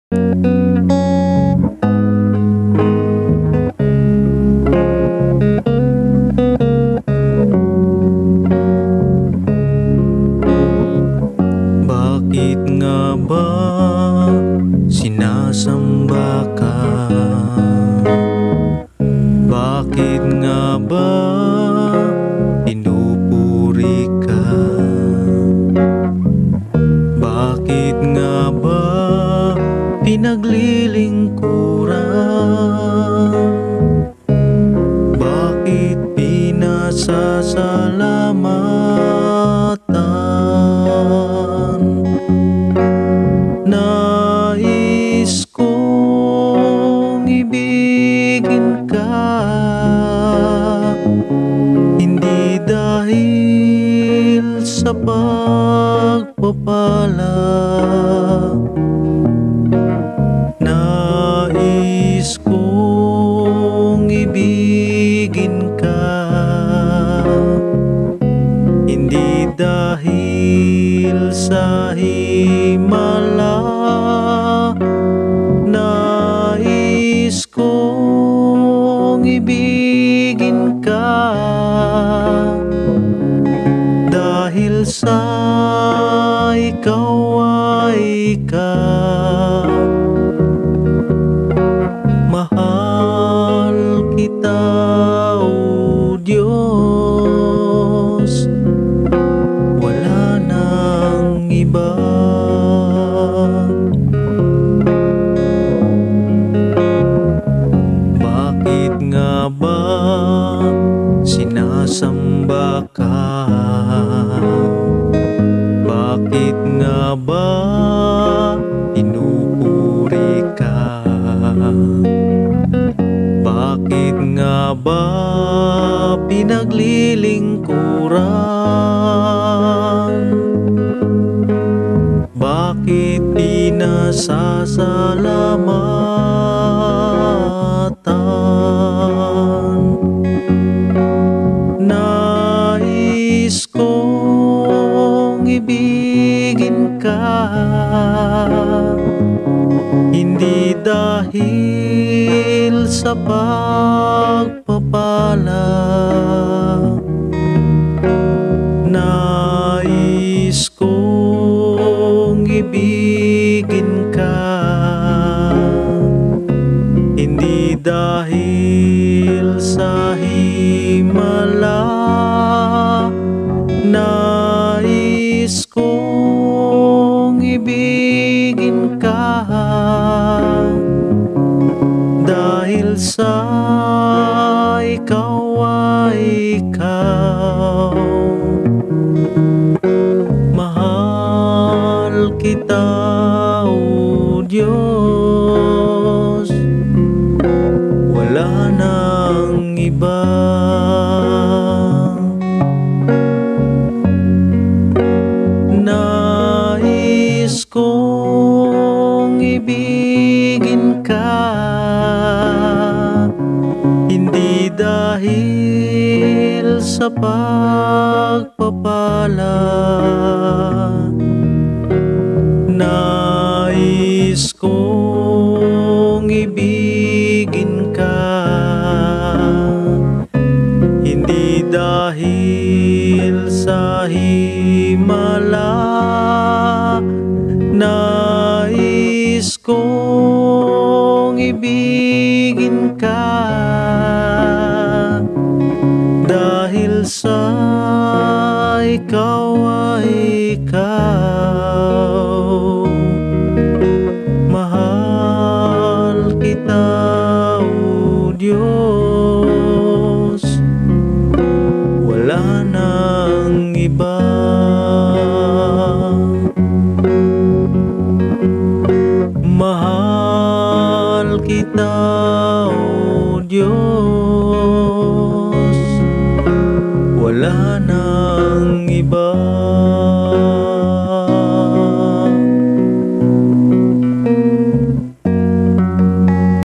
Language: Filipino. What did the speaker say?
Bakit nga ba sinasamba ka? Bakit nga ba pinupuri ka? Bakit nga ba pinaglilingkuran? Bakit pinasasalamatan? Nais kong ibigin ka, hindi dahil sa pagpapala. Nais kong ibigin ka, hindi dahil sa himala. Nais kong ibigin ka, dahil sa ikaw ay ikaw. Mahal kita, O Diyos, wala nang iba. Bakit nga ba sinasamba ka? Bakit nga ba pinupuri ka? Bakit nga ba pinaglilingkuran? Bakit pinasasalamatan? Nais kong ibigin ka, hindi dahil sa pagpapala. Nais kong ibigin ka, hindi dahil sa himala. Nais kong ibigin ka, dahil sa ikaw ay ikaw. Mahal kita, O Diyos, wala nang iba. Nais kong ibigin ka, hindi dahil sa pagpapala. Nais kong ibigin ka, hindi dahil sa himala. Nais kong ibigin ka, dahil sa ikaw ay ikaw.